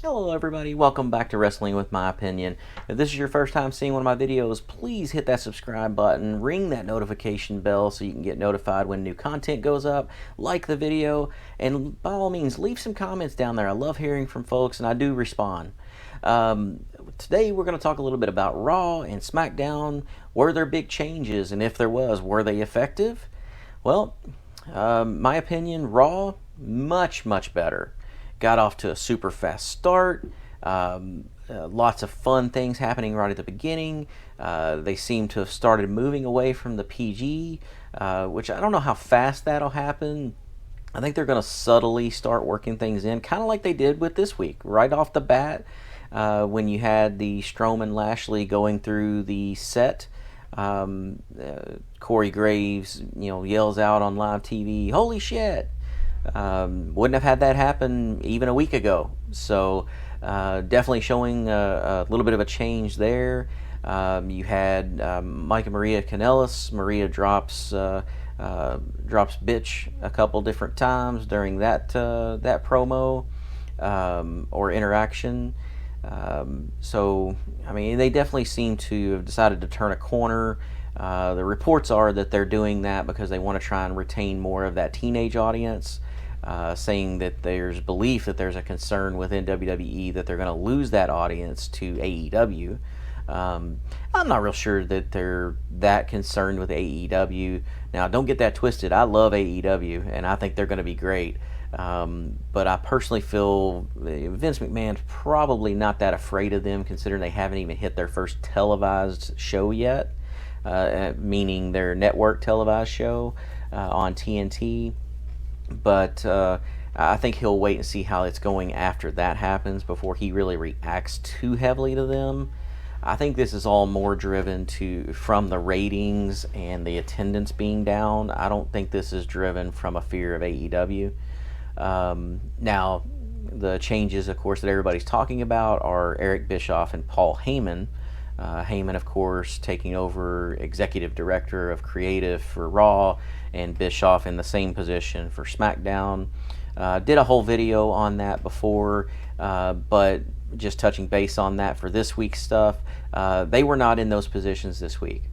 Hello everybody, welcome back to Wrestling with My Opinion. If this is your first time seeing one of my videos, please hit that subscribe button, ring that notification bell so you can get notified when new content goes up, like the video, and by all means leave some comments down there. I love hearing from folks and I do respond. Today we're going to talk a little bit about Raw and Smackdown. Were there big changes, and if there was, were they effective? Well, my opinion, Raw, much better. Got off to a super fast start. Lots of fun things happening right at the beginning. They seem to have started moving away from the PG, which I don't know how fast that'll happen. I think they're going to subtly start working things in, kind of like they did with this week, right off the bat, when you had the Strowman Lashley going through the set. Corey Graves, yells out on live TV, "Holy shit!" Wouldn't have had that happen even a week ago. So definitely showing a little bit of a change there. You had Mike and Maria Kanellis. Maria drops bitch a couple different times during that promo or interaction. So I mean, they definitely seem to have decided to turn a corner. The reports are that they're doing that because they want to try and retain more of that teenage audience, saying that there's belief that there's a concern within WWE that they're going to lose that audience to AEW. I'm not real sure that they're that concerned with AEW. Now, don't get that twisted. I love AEW, and I think they're going to be great. But I personally feel Vince McMahon's probably not that afraid of them, considering they haven't even hit their first televised show yet, meaning their network televised show on TNT. But I think he'll wait and see how it's going after that happens before he really reacts too heavily to them. I think this is all more driven from the ratings and the attendance being down. I don't think this is driven from a fear of AEW. Now, the changes, of course, that everybody's talking about are Eric Bischoff and Paul Heyman. Heyman, of course, taking over executive director of creative for Raw, and Bischoff in the same position for SmackDown. Did a whole video on that before, but just touching base on that for this week's stuff, they were not in those positions this week.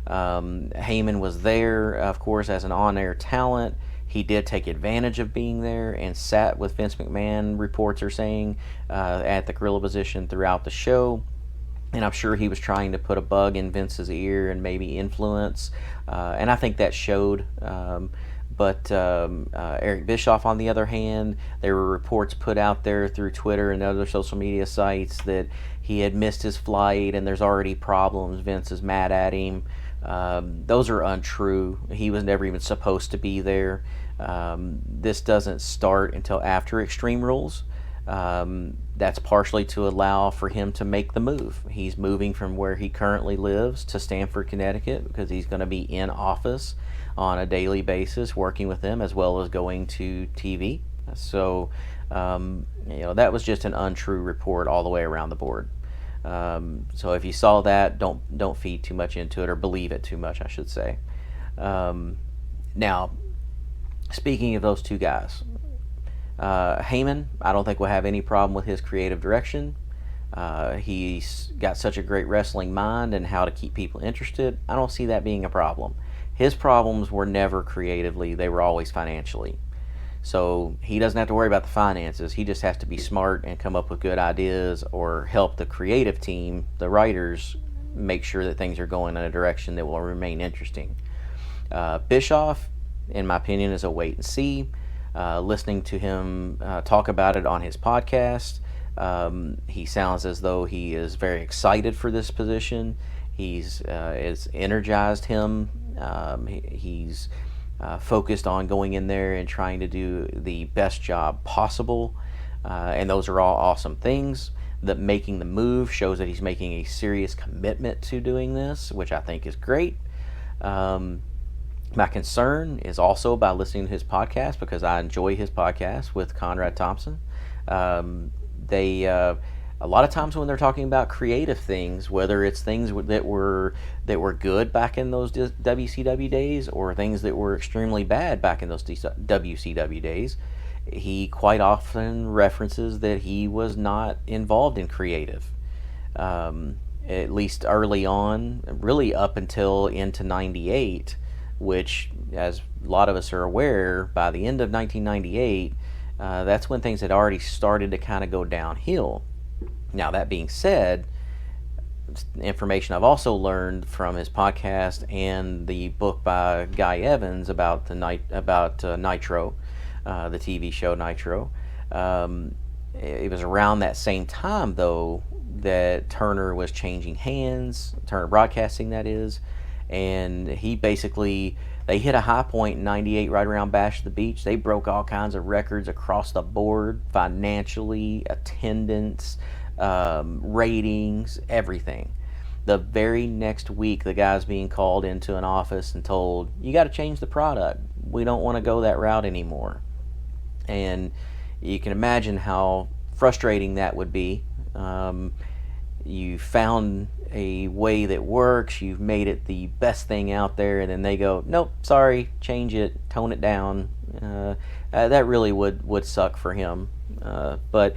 Heyman was there, of course, as an on-air talent. He did take advantage of being there and sat with Vince McMahon, reports are saying, at the gorilla position throughout the show. And I'm sure he was trying to put a bug in Vince's ear and maybe influence. And I think that showed. But Eric Bischoff, on the other hand, there were reports put out there through Twitter and other social media sites that he had missed his flight and there's already problems. Vince is mad at him. Those are untrue. He was never even supposed to be there. This doesn't start until after Extreme Rules. That's partially to allow for him to make the move. He's moving from where he currently lives to Stamford, Connecticut, because he's going to be in office on a daily basis working with them, as well as going to TV. So that was just an untrue report all the way around the board. So if you saw that, don't feed too much into it, or believe it too much, I should say. Now, speaking of those two guys, Heyman, I don't think will have any problem with his creative direction. He's got such a great wrestling mind and how to keep people interested. I don't see that being a problem. His problems were never creatively, they were always financially. So he doesn't have to worry about the finances. He just has to be smart and come up with good ideas, or help the creative team, the writers, make sure that things are going in a direction that will remain interesting. Bischoff, in my opinion, is a wait and see. Listening to him talk about it on his podcast, he sounds as though he is very excited for this position. It's energized him. He's focused on going in there and trying to do the best job possible, and those are all awesome things. That making the move shows that he's making a serious commitment to doing this, which I think is great. My concern is also by listening to his podcast, because I enjoy his podcast with Conrad Thompson. A lot of times when they're talking about creative things, whether it's things that were good back in those WCW days, or things that were extremely bad back in those WCW days, he quite often references that he was not involved in creative. At least early on, really up until into 98, which, as a lot of us are aware, by the end of 1998, that's when things had already started to kind of go downhill. Now, that being said, information I've also learned from his podcast and the book by Guy Evans about Nitro, the TV show Nitro. It was around that same time, though, that Turner was changing hands, Turner Broadcasting, that is, and they hit a high point in 98 right around Bash at the Beach. They broke all kinds of records across the board, financially, attendance, ratings, everything. The very next week, the guy's being called into an office and told, you got to change the product. We don't want to go that route anymore. And you can imagine how frustrating that would be. You found a way that works, you've made it the best thing out there, and then they go, nope, sorry, change it, tone it down. That really would suck for him. But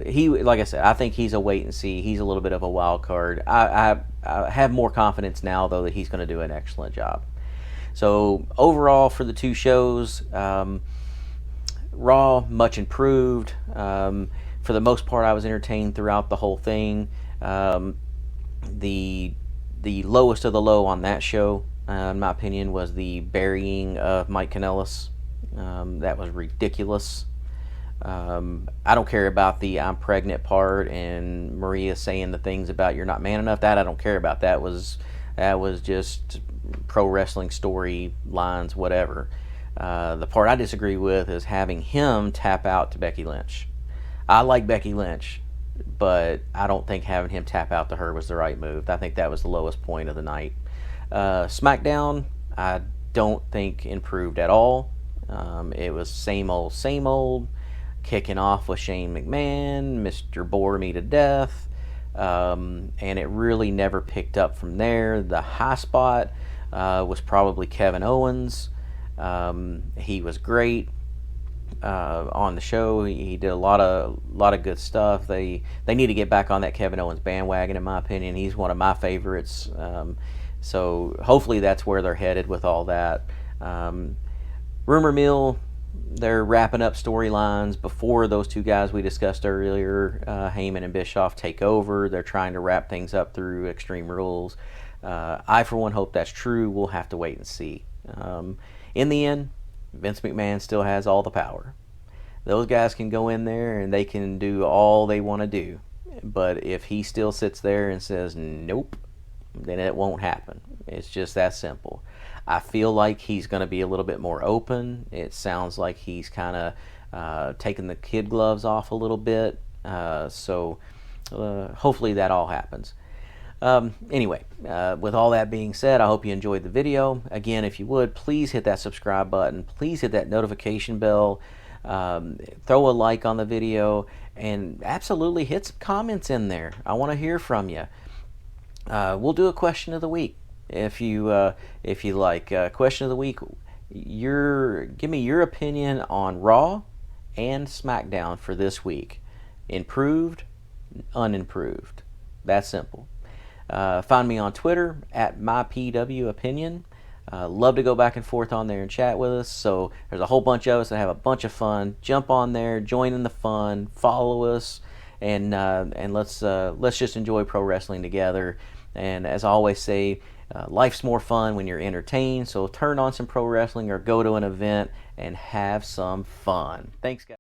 he, like I said, I think he's a wait and see. He's a little bit of a wild card. I have more confidence now, though, that he's going to do an excellent job. So overall, for the two shows, Raw, much improved. For the most part, I was entertained throughout the whole thing. The lowest of the low on that show, in my opinion, was the burying of Mike Kanellis. That was ridiculous. I don't care about the I'm pregnant part and Maria saying the things about you're not man enough. That I don't care about. That was just pro wrestling story lines, whatever. The part I disagree with is having him tap out to Becky Lynch. I like Becky Lynch, but I don't think having him tap out to her was the right move. I think that was the lowest point of the night. SmackDown, I don't think improved at all. It was same old, kicking off with Shane McMahon, Mr. Bore Me to Death, and it really never picked up from there. The high spot was probably Kevin Owens. He was great on the show. He did a lot of good stuff. They need to get back on that Kevin Owens bandwagon, in my opinion. He's one of my favorites. So hopefully that's where they're headed with all that. Rumor mill, they're wrapping up storylines before those two guys we discussed earlier, Heyman and Bischoff, take over. They're trying to wrap things up through Extreme Rules. I, for one, hope that's true. We'll have to wait and see. In the end, Vince McMahon still has all the power. Those guys can go in there and they can do all they want to do. But if he still sits there and says, nope, then it won't happen. It's just that simple. I feel like he's going to be a little bit more open. It sounds like he's kind of taking the kid gloves off a little bit. So hopefully that all happens. Anyway, with all that being said, I hope you enjoyed the video. Again, if you would, please hit that subscribe button. Please hit that notification bell. Throw a like on the video. And absolutely hit some comments in there. I want to hear from you. We'll do a question of the week. If you like, question of the week, give me your opinion on Raw and SmackDown for this week. Improved, unimproved. That's simple. Find me on Twitter at mypwopinion. Love to go back and forth on there and chat with us. So there's a whole bunch of us that have a bunch of fun. Jump on there, join in the fun, follow us, and let's just enjoy pro wrestling together. And as I always say, life's more fun when you're entertained. So turn on some pro wrestling or go to an event and have some fun. Thanks, guys.